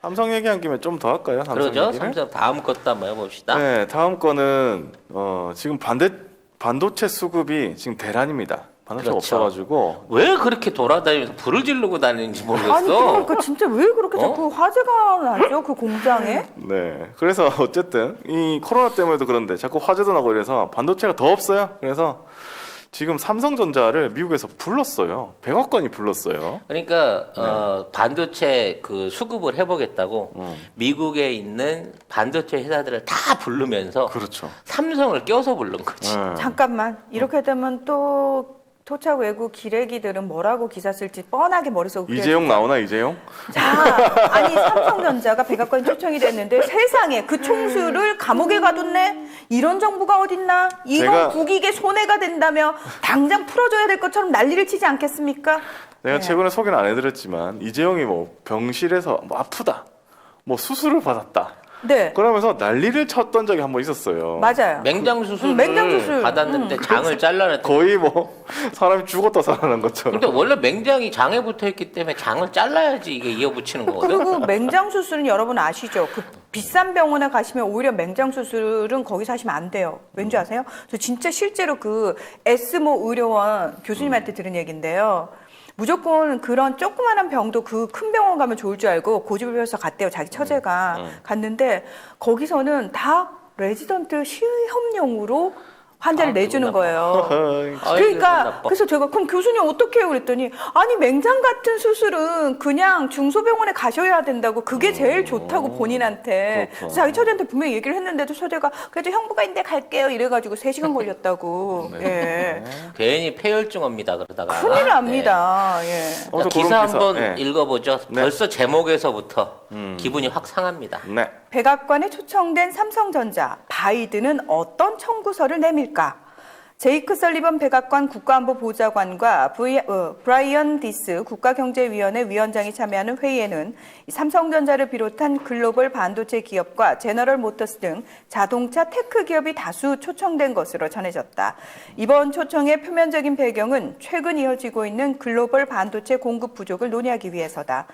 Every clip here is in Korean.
삼성 얘기한 김에 좀 더 할까요? 삼성 그러죠. 얘기를? 삼성 다음 것도 한번 해봅시다. 네, 다음 거는 지금 반도체 수급이 지금 대란입니다. 반도체가 그렇죠. 없어가지고 왜 그렇게 돌아다니면서 불을 지르고 다니는지 모르겠어. 아니 그러니까 진짜 왜 그렇게 어? 자꾸 화재가 나죠? 그 공장에? 네, 그래서 어쨌든 이 코로나 때문에도 그런데 자꾸 화재도 나고 이래서 반도체가 더 없어요. 그래서 지금 삼성전자를 미국에서 불렀어요. 100억 건이 불렀어요. 그러니까 반도체 그 수급을 해보겠다고 미국에 있는 반도체 회사들을 다 부르면서 그렇죠. 삼성을 껴서 부른 거지. 네. 잠깐만 이렇게 되면 또 토착 외국 기레기들은 뭐라고 기사 쓸지 뻔하게 머릿속에 이재용 나오나 이재용? 자, 아니 삼성전자가 백악관 초청이 됐는데 세상에 그 총수를 감옥에 가뒀네? 이런 정부가 어딨나? 이건 제가- 국익에 손해가 된다며 당장 풀어줘야 될 것처럼 난리를 치지 않겠습니까? 내가 네. 최근에 소개는 안 해드렸지만 이재용이 뭐 병실에서 뭐 아프다, 뭐 수술을 받았다. 네, 그러면서 난리를 쳤던 적이 한 번 있었어요. 맞아요. 맹장 수술을 맹장 수술. 받았는데 장을 잘라냈다. 거의 뭐 사람이 죽었다 살아난 것처럼. 근데 원래 맹장이 장에 붙어 있기 때문에 장을 잘라야지 이게 이어붙이는 거거든. 그리고 맹장 수술은 여러분 아시죠? 그 비싼 병원에 가시면 오히려 맹장 수술은 거기서 하시면 안 돼요. 왠지 아세요? 저 진짜 실제로 그 에스모 의료원 교수님한테 들은 얘기인데요. 무조건 그런 조그마한 병도 그 큰 병원 가면 좋을 줄 알고 고집을 피워서 갔대요. 자기 처제가 갔는데 거기서는 다 레지던트 시험용으로 환자를 아, 내주는 기분 나빠. 거예요. 아이고, 그러니까 나빠. 그래서 제가 그럼 교수님 어떻게 해요 그랬더니 아니 맹장 같은 수술은 그냥 중소병원에 가셔야 된다고 그게 제일 좋다고 본인한테 그렇구나. 그래서 자기 처제한테 분명히 얘기를 했는데도 처제가 그래도 형부가 있는데 갈게요 이래가지고 3시간 걸렸다고 예. 괜히 폐혈증 옵니다 그러다가. 큰일 납니다 예. 자, 또 기사 그런 한번 네. 읽어보죠. 네. 벌써 제목에서부터 기분이 확 상합니다. 네. 백악관에 초청된 삼성전자, 바이든은 어떤 청구서를 내밀까? 제이크 설리번 백악관 국가안보보좌관과 브라이언 디스 국가경제위원회 위원장이 참여하는 회의에는 삼성전자를 비롯한 글로벌 반도체 기업과 제너럴 모터스 등 자동차 테크 기업이 다수 초청된 것으로 전해졌다. 이번 초청의 표면적인 배경은 최근 이어지고 있는 글로벌 반도체 공급 부족을 논의하기 위해서다.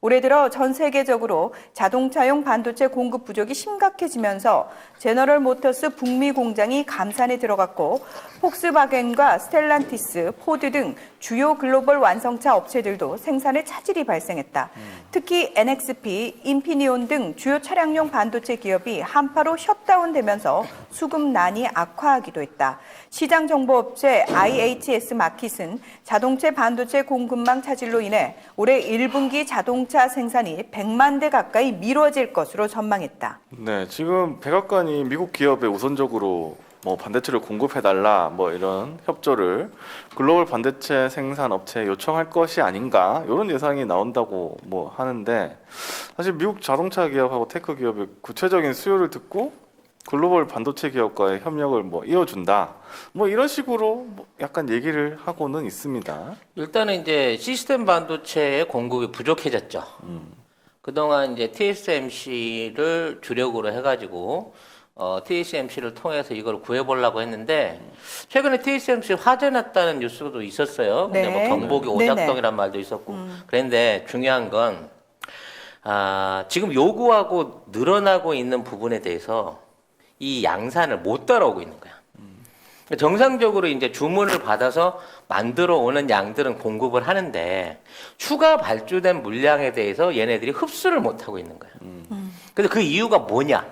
올해 들어 전 세계적으로 자동차용 반도체 공급 부족이 심각해지면서 제너럴 모터스 북미 공장이 감산에 들어갔고 폭스바겐과 스텔란티스, 포드 등 주요 글로벌 완성차 업체들도 생산에 차질이 발생했다. 특히 NXP, 인피니온 등 주요 차량용 반도체 기업이 한파로 셧다운되면서 수급난이 악화하기도 했다. 시장정보업체 IHS 마킷은 자동차 반도체 공급망 차질로 인해 올해 1분기 자동차 생산이 100만 대 가까이 미뤄질 것으로 전망했다. 네, 지금 백악관이 미국 기업에 우선적으로 뭐 반도체를 공급해달라 뭐 이런 협조를 글로벌 반도체 생산 업체에 요청할 것이 아닌가 이런 예상이 나온다고 뭐 하는데 사실 미국 자동차 기업하고 테크 기업의 구체적인 수요를 듣고 글로벌 반도체 기업과의 협력을 뭐 이어준다 뭐 이런 식으로 뭐 약간 얘기를 하고는 있습니다. 일단은 이제 시스템 반도체의 공급이 부족해졌죠. 그동안 이제 TSMC를 주력으로 해가지고 TSMC를 통해서 이걸 구해보려고 했는데 최근에 TSMC 화재 났다는 뉴스도 있었어요. 근데 네. 뭐 경보기 네네. 오작동이란 말도 있었고 그런데 중요한 건 지금 요구하고 늘어나고 있는 부분에 대해서 이 양산을 못 따라오고 있는 거야. 정상적으로 이제 주문을 받아서 만들어 오는 양들은 공급을 하는데 추가 발주된 물량에 대해서 얘네들이 흡수를 못 하고 있는 거야. 그래서 그 이유가 뭐냐?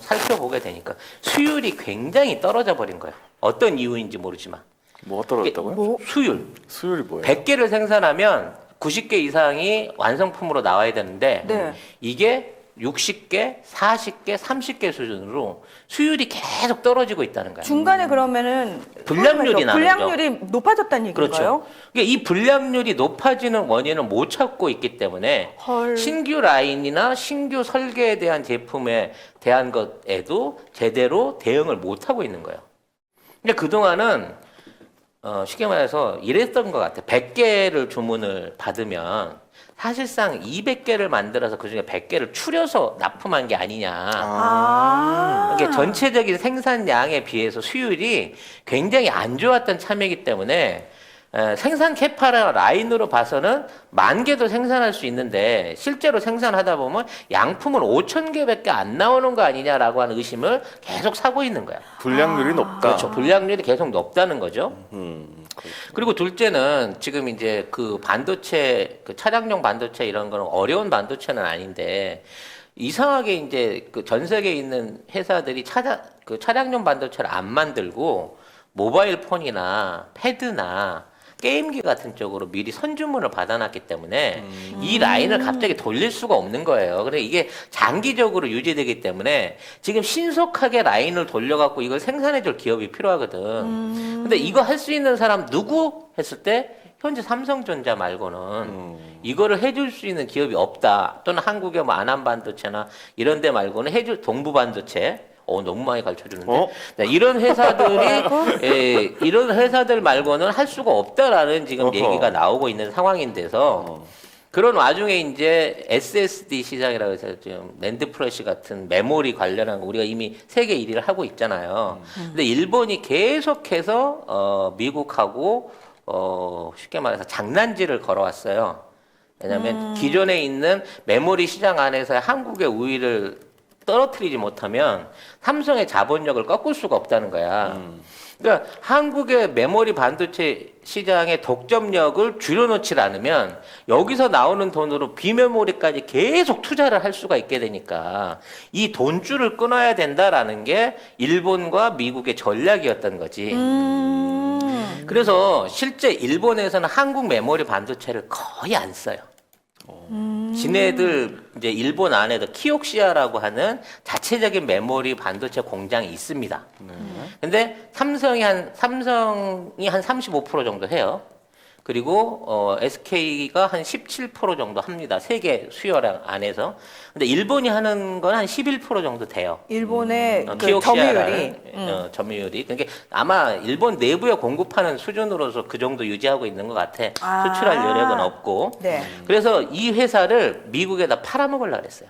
살펴보게 되니까 수율이 굉장히 떨어져 버린 거야. 어떤 이유인지 모르지만. 뭐가 떨어졌다고요? 뭐 수율. 수율이 뭐예요? 100개를 생산하면 90개 이상이 완성품으로 나와야 되는데 네. 이게 60개, 40개, 30개 수준으로 수율이 계속 떨어지고 있다는 거야. 중간에 그러면은 불량률이 나는 불량률이 높아졌다는 얘기인가요? 그렇죠. 그러니까 이 불량률이 높아지는 원인을 못 찾고 있기 때문에 헐. 신규 라인이나 신규 설계에 대한 제품에 대한 것에도 제대로 대응을 못 하고 있는 거예요. 근데 그동안은 쉽게 말해서 이랬던 것 같아. 100개를 주문을 받으면 사실상 200개를 만들어서 그중에 100개를 추려서 납품한 게 아니냐. 그러니까 전체적인 생산량에 비해서 수율이 굉장히 안 좋았던 참이기 때문에 생산 캐파 라인으로 봐서는 10,000개도 생산할 수 있는데 실제로 생산하다 보면 양품은 5,000개밖에 안 나오는 거 아니냐라고 하는 의심을 계속 사고 있는 거야. 불량률이 높다. 그렇죠. 불량률이 계속 높다는 거죠. 그렇죠. 그리고 둘째는 지금 이제 그 반도체, 그 차량용 반도체 이런 거는 어려운 반도체는 아닌데 이상하게 이제 그 전 세계에 있는 회사들이 그 차량용 반도체를 안 만들고 모바일 폰이나 패드나 게임기 같은 쪽으로 미리 선주문을 받아놨기 때문에 이 라인을 갑자기 돌릴 수가 없는 거예요. 그래 이게 장기적으로 유지되기 때문에 지금 신속하게 라인을 돌려갖고 이걸 생산해줄 기업이 필요하거든. 근데 이거 할 수 있는 사람 누구 했을 때 현재 삼성전자 말고는 이거를 해줄 수 있는 기업이 없다. 또는 한국의 뭐 안암반도체나 이런 데 말고는 해줄 동부반도체. 너무 많이 가르쳐주는데. 네, 이런 회사들이, 이런 회사들 말고는 할 수가 없다라는 지금 얘기가 나오고 있는 상황인데서 그런 와중에 이제 SSD 시장이라고 해서 지금 랜드 프레시 같은 메모리 관련한 거 우리가 이미 세계 1위를 하고 있잖아요. 근데 일본이 계속해서, 미국하고, 쉽게 말해서 장난질을 걸어왔어요. 왜냐하면 기존에 있는 메모리 시장 안에서 한국의 우위를 떨어뜨리지 못하면 삼성의 자본력을 꺾을 수가 없다는 거야. 그러니까 한국의 메모리 반도체 시장의 독점력을 줄여놓지 않으면 여기서 나오는 돈으로 비메모리까지 계속 투자를 할 수가 있게 되니까 이 돈줄을 끊어야 된다라는 게 일본과 미국의 전략이었던 거지. 그래서 실제 일본에서는 한국 메모리 반도체를 거의 안 써요. 지네들 이제 일본 안에도 키옥시아라고 하는 자체적인 메모리 반도체 공장이 있습니다. 근데 삼성이 한 35% 정도 해요. 그리고 SK가 한 17% 정도 합니다. 세계 수요량 안에서. 근데 일본이 하는 건 한 11% 정도 돼요. 일본의 그 키옥시아라는 점유율이. 점유율이. 그러니까 아마 일본 내부에 공급하는 수준으로서 그 정도 유지하고 있는 것 같아. 수출할 여력은 없고. 네. 그래서 이 회사를 미국에다 팔아먹으려고 그랬어요.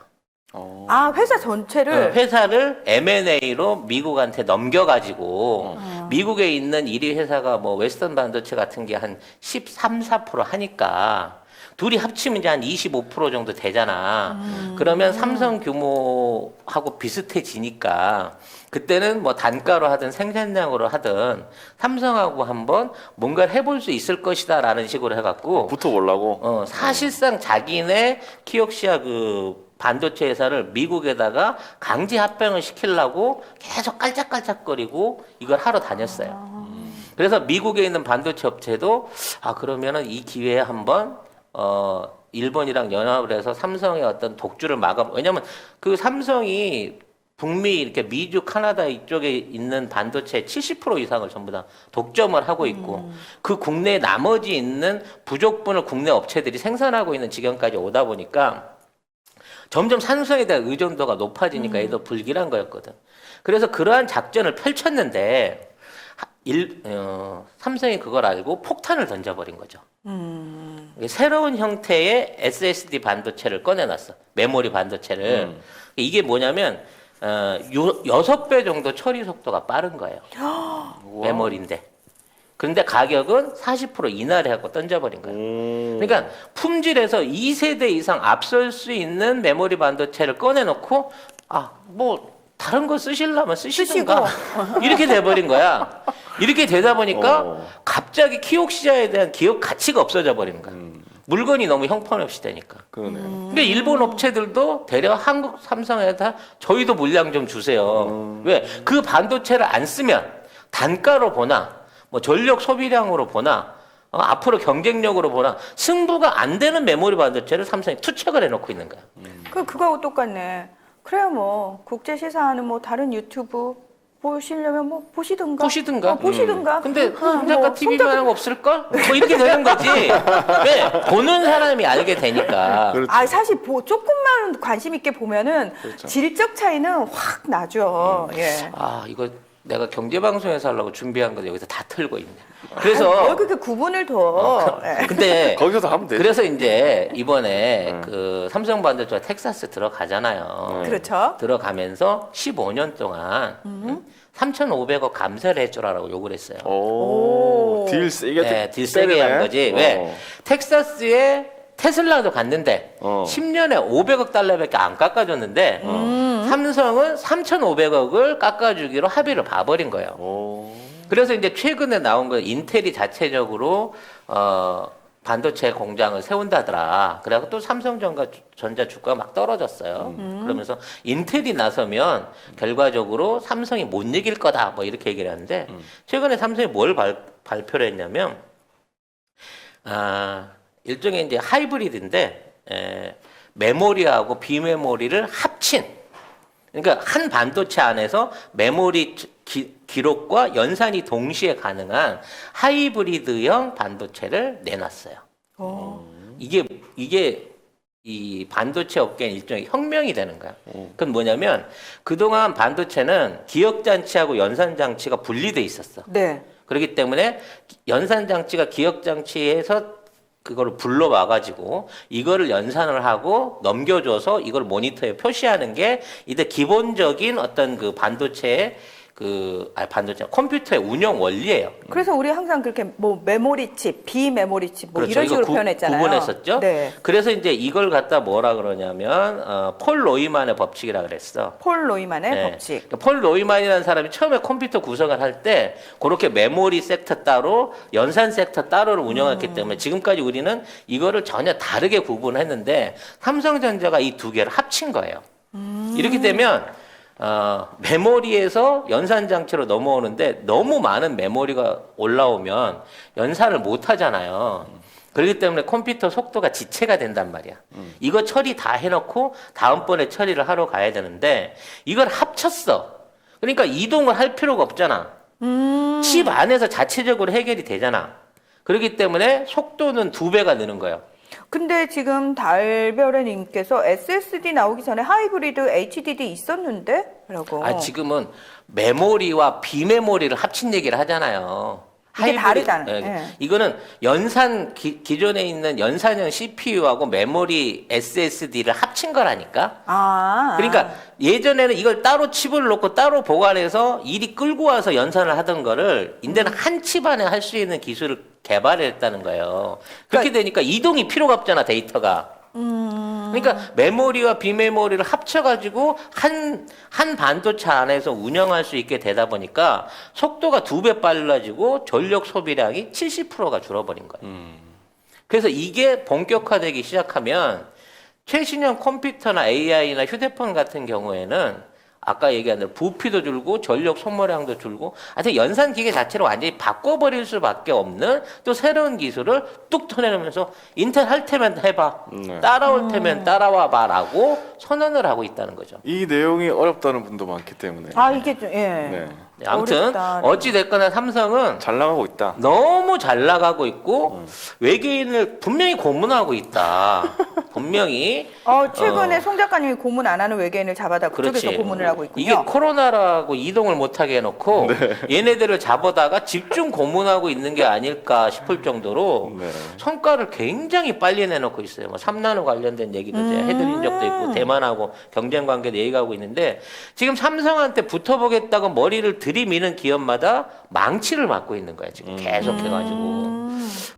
회사 전체를 회사를 M&A로 미국한테 넘겨가지고 미국에 있는 1위 회사가 뭐 웨스턴 반도체 같은 게 한 13, 4% 하니까 둘이 합치면 이제 한 25% 정도 되잖아. 그러면 삼성 규모하고 비슷해지니까 그때는 뭐 단가로 하든 생산량으로 하든 삼성하고 한번 뭔가를 해볼 수 있을 것이다라는 식으로 해갖고 붙어보려고. 사실상 자기네 키옥시아 그 반도체 회사를 미국에다가 강제 합병을 시키려고 계속 깔짝깔짝거리고 이걸 하러 다녔어요. 그래서 미국에 있는 반도체 업체도 그러면은 이 기회에 한번 일본이랑 연합을 해서 삼성의 어떤 독주를 왜냐면 그 삼성이 북미 이렇게 미주 카나다 이쪽에 있는 반도체 70% 이상을 전부 다 독점을 하고 있고 그 국내 나머지 있는 부족분을 국내 업체들이 생산하고 있는 지경까지 오다 보니까 점점 삼성에 대한 의존도가 높아지니까 얘도 불길한 거였거든. 그래서 그러한 작전을 펼쳤는데 삼성이 그걸 알고 폭탄을 던져버린 거죠. 새로운 형태의 SSD 반도체를 꺼내놨어. 메모리 반도체를. 이게 뭐냐면 6배 정도 처리 속도가 빠른 거예요. 메모리인데. 그런데 가격은 40% 인하를 하고 던져버린 거예요. 그러니까 품질에서 2세대 이상 앞설 수 있는 메모리 반도체를 꺼내놓고 뭐 다른 거 쓰시려면 쓰시든가 이렇게 돼버린 거야. 이렇게 되다 보니까 갑자기 키옥시아에 대한 기업 가치가 없어져 버리는 거야. 물건이 너무 형편없이 되니까. 그러네. 그러니까 일본 업체들도 대려 한국 삼성에다 저희도 물량 좀 주세요. 왜? 그 반도체를 안 쓰면 단가로 보나 뭐 전력 소비량으로 보나 앞으로 경쟁력으로 보나 승부가 안 되는 메모리 반도체를 삼성이 투척을 해놓고 있는 거야. 그거하고 똑같네. 그래요, 뭐 국제 시사하는 뭐 다른 유튜브 보시려면 뭐 보시든가. 보시든가. 근데 손작가 TV만 하는 거 없을걸? 뭐 이렇게 되는 거지. 왜? 보는 사람이 알게 되니까. 그렇죠. 사실 조금만 관심 있게 보면은 그렇죠. 질적 차이는 확 나죠. 예. 이거 내가 경제방송에서 하려고 준비한 거 여기서 다 틀고 있네. 그래서 왜 그렇게 구분을 둬? 예. 근데 거기서 하면 되죠. 그래서 이제 이번에 그 삼성 반도체가 텍사스 들어가잖아요. 그렇죠. 들어가면서 15년 동안 3,500억 감세를 해주라고 요구를 했어요. 오, 오. 딜 세게 네, 딜 세게 한 거지. 왜? 텍사스에 테슬라도 갔는데 10년에 500억 달러밖에 안 깎아줬는데 삼성은 3,500억을 깎아주기로 합의를 봐버린 거예요. 오. 그래서 이제 최근에 나온 거 인텔이 자체적으로 반도체 공장을 세운다더라. 그래갖고 또 삼성전자 주가가 막 떨어졌어요. 그러면서 인텔이 나서면 결과적으로 삼성이 못 이길 거다. 뭐 이렇게 얘기를 하는데 최근에 삼성이 뭘 발표를 했냐면 일종의 이제 하이브리드인데 메모리하고 비메모리를 합친 그러니까 한 반도체 안에서 메모리 기록과 연산이 동시에 가능한 하이브리드형 반도체를 내놨어요. 이게 이 반도체 업계는 일종의 혁명이 되는 거야. 그건 뭐냐면 그동안 반도체는 기억장치하고 연산장치가 분리돼 있었어. 네. 그렇기 때문에 연산장치가 기억장치에서 그거를 불러와가지고 이거를 연산을 하고 넘겨줘서 이걸 모니터에 표시하는 게 이제 기본적인 어떤 그 반도체의 반도체 컴퓨터의 운영 원리예요. 그래서 우리 항상 그렇게 뭐 메모리 칩, 비메모리 칩 뭐 그렇죠. 이런 식으로 이거 표현했잖아요. 구분했었죠. 네. 그래서 이제 이걸 갖다 뭐라 그러냐면 폴 로이만의 법칙이라 그랬어. 폴 로이만의 네. 법칙. 그러니까 폴 로이만이라는 사람이 처음에 컴퓨터 구성을 할 때 그렇게 메모리 섹터 따로 연산 섹터 따로를 운영했기 때문에 지금까지 우리는 이거를 전혀 다르게 구분했는데 삼성전자가 이 두 개를 합친 거예요. 이렇게 되면 메모리에서 연산 장치로 넘어오는데 너무 많은 메모리가 올라오면 연산을 못 하잖아요. 그렇기 때문에 컴퓨터 속도가 지체가 된단 말이야. 이거 처리 다 해놓고 다음번에 처리를 하러 가야 되는데 이걸 합쳤어. 그러니까 이동을 할 필요가 없잖아. 칩 안에서 자체적으로 해결이 되잖아. 그렇기 때문에 속도는 2배가 느는 거예요. 근데 지금 달별애님께서 SSD 나오기 전에 하이브리드 HDD 있었는데? 라고. 지금은 메모리와 비메모리를 합친 얘기를 하잖아요. 이게 다르잖아요. 네. 네. 이거는 기존에 있는 연산형 CPU하고 메모리 SSD를 합친 거라니까. 그러니까 예전에는 이걸 따로 칩을 놓고 따로 보관해서 일이 끌고 와서 연산을 하던 거를 이제는 한 칩 안에 할 수 있는 기술을 개발했다는 거예요. 그렇게 되니까 이동이 필요가 없잖아, 데이터가. 그러니까 메모리와 비메모리를 합쳐가지고 한 반도체 안에서 운영할 수 있게 되다 보니까 속도가 2배 빨라지고 전력 소비량이 70%가 줄어버린 거예요. 그래서 이게 본격화되기 시작하면 최신형 컴퓨터나 AI나 휴대폰 같은 경우에는 아까 얘기한 대로 부피도 줄고 전력 소모량도 줄고 하여튼 연산 기계 자체를 완전히 바꿔버릴 수밖에 없는 또 새로운 기술을 뚝 터내면서 인텔 할 테면 해봐. 따라올 테면 따라와 봐라고 선언을 하고 있다는 거죠. 이 내용이 어렵다는 분도 많기 때문에. 이게 좀, 예. 네. 아무튼 어렵다. 어찌 됐거나 삼성은 잘 나가고 있다. 너무 잘 나가고 있고 외계인을 분명히 고문하고 있다. 분명히 최근에 송 작가님이 고문 안 하는 외계인을 잡아다 그쪽에서 그렇지. 고문을 하고 있군요. 이게 코로나라고 이동을 못하게 해놓고 얘네들을 잡아다가 집중 고문하고 있는 게 아닐까 싶을 정도로 네. 성과를 굉장히 빨리 내놓고 있어요. 뭐 3나노 관련된 얘기도 제가 해드린 적도 있고 대만하고 경쟁 관계도 얘기하고 있는데 지금 삼성한테 붙어보겠다고 머리를 들이미는 기업마다 망치를 맞고 있는 거야 지금 계속 해가지고.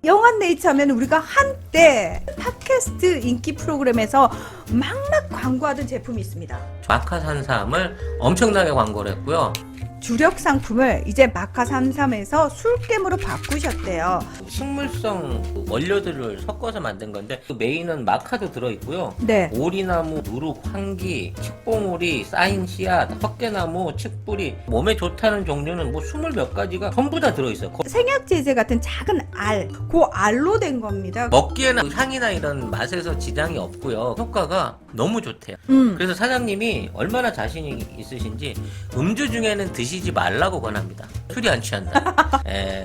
영한네이처 하면 우리가 한때 팟캐스트 인기 프로그램에서 막막 광고하던 제품이 있습니다. 마카산삼을 엄청나게 광고를 했고요. 주력 상품을 이제 마카33에서 술겜으로 바꾸셨대요. 식물성 원료들을 섞어서 만든 건데 그 메인은 마카도 들어있고요. 네. 오리나무, 누룩, 황기, 칡봉오리, 쌓인 씨앗, 헛개나무, 칡뿌리 몸에 좋다는 종류는 뭐 20몇 가지가 전부 다 들어있어요. 생약제제 같은 작은 알, 그 알로 된 겁니다. 먹기에는 향이나 이런 맛에서 지장이 없고요. 효과가 너무 좋대요. 그래서 사장님이 얼마나 자신이 있으신지 음주 중에는 드시지 말라고 권합니다. 술이 안 취한다.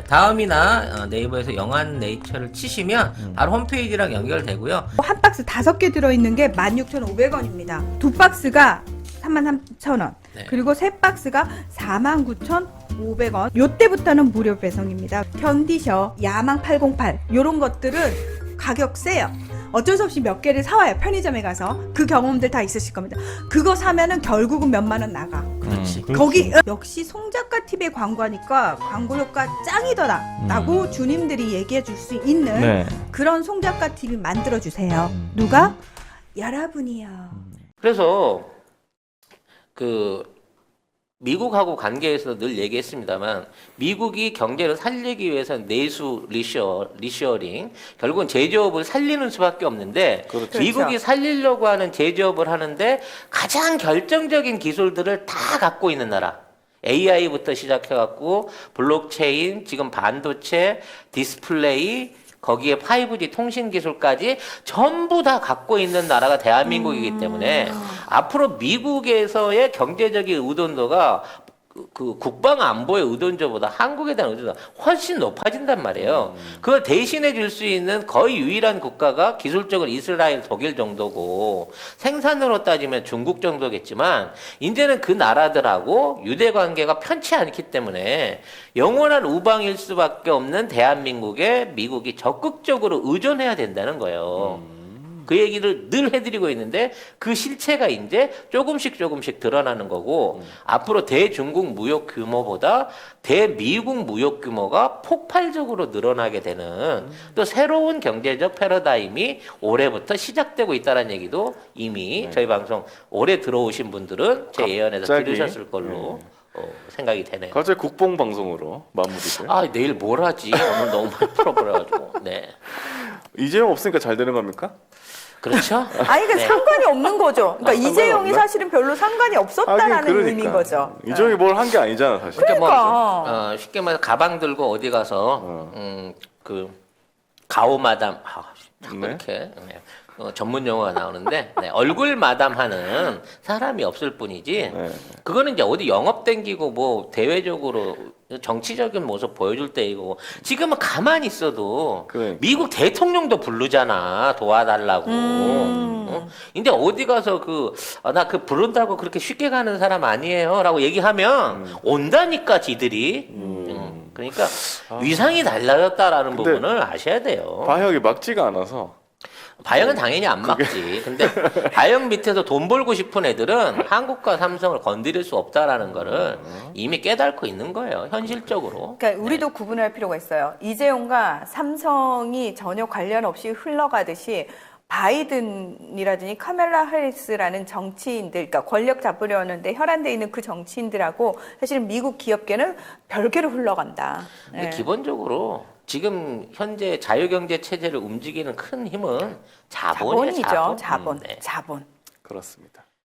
다음이나 네이버에서 영한네이처를 치시면 바로 홈페이지랑 연결되고요. 한 박스 5개 들어있는 게 16,500원입니다. 두 박스가 33,000원. 네. 그리고 세 박스가 49,500원. 요때부터는 무료 배송입니다. 견디셔, 야망 808 요런 것들은 가격 세요. 어쩔 수 없이 몇 개를 사와요. 편의점에 가서. 그 경험들 다 있으실 겁니다. 그거 사면은 결국은 몇만 원 나가. 그렇지. 거기 역시 송작가 TV의 광고하니까 광고 효과 짱이더라 라고 주님들이 얘기해 줄 수 있는 네. 그런 송작가 TV 만들어 주세요. 누가? 여러분이요. 그래서 그 미국하고 관계에서 늘 얘기했습니다만 미국이 경제를 살리기 위해서 내수 리셔링 결국은 제조업을 살리는 수밖에 없는데 그렇죠. 미국이 살리려고 하는 제조업을 하는데 가장 결정적인 기술들을 다 갖고 있는 나라 AI부터 시작해갖고 블록체인 지금 반도체 디스플레이 거기에 5G 통신 기술까지 전부 다 갖고 있는 나라가 대한민국이기 때문에 앞으로 미국에서의 경제적인 의존도가 그 국방 안보의 의존도보다 한국에 대한 의존도가 훨씬 높아진단 말이에요. 그걸 대신해 줄 수 있는 거의 유일한 국가가 기술적으로 이스라엘, 독일 정도고 생산으로 따지면 중국 정도겠지만 이제는 그 나라들하고 유대 관계가 편치 않기 때문에 영원한 우방일 수밖에 없는 대한민국에 미국이 적극적으로 의존해야 된다는 거예요. 그 얘기를 늘 해드리고 있는데 그 실체가 이제 조금씩 드러나는 거고 앞으로 대중국 무역 규모보다 대미국 무역 규모가 폭발적으로 늘어나게 되는 또 새로운 경제적 패러다임이 올해부터 시작되고 있다는 얘기도 이미 저희 방송 올해 들어오신 분들은 제 예언에서 갑자기? 들으셨을 걸로 생각이 되네요. 갑자기 국뽕 방송으로 마무리를. 아 내일 뭘 하지? 오늘 너무 많이 풀어버려가지고. 네. 이재용 없으니까 잘 되는 겁니까? 그렇죠? 아니 그 네. 상관이 없는 거죠. 그러니까 상관이 이재용이 없나? 사실은 별로 상관이 없었다라는 의미인 거죠. 이재용이 뭘 한 게 아니잖아 사실. 그러니까. 쉽게 말해서 가방 들고 어디 가서 그 가오 마담 자꾸 네. 이렇게 전문 용어가 나오는데 네, 얼굴 마담 하는 사람이 없을 뿐이지 네. 그거는 이제 어디 영업 땡기고 뭐 대외적으로 정치적인 모습 보여줄 때이고 지금은 가만히 있어도 그러니까. 미국 대통령도 부르잖아 도와달라고. 근데 어디 가서 나 그 부른다고 그렇게 쉽게 가는 사람 아니에요라고 얘기하면 온다니까 지들이. 그러니까 위상이 달라졌다라는 근데 부분을 아셔야 돼요. 방역이 막지가 않아서. 바영은 당연히 안 막지. 근데 바영 밑에서 돈 벌고 싶은 애들은 한국과 삼성을 건드릴 수 없다라는 거를 이미 깨닫고 있는 거예요. 현실적으로. 그러니까 우리도 구분할 필요가 있어요. 이재용과 삼성이 전혀 관련 없이 흘러가듯이 바이든이라든지 카멜라 해리스라는 정치인들, 그러니까 권력 잡으려 하는데 혈안돼 있는 그 정치인들하고 사실은 미국 기업계는 별개로 흘러간다. 근데 네. 기본적으로 지금 현재 자유경제 체제를 움직이는 큰 힘은 자본이에요. 자본이죠. 자본. 네. 자본. 그렇습니다.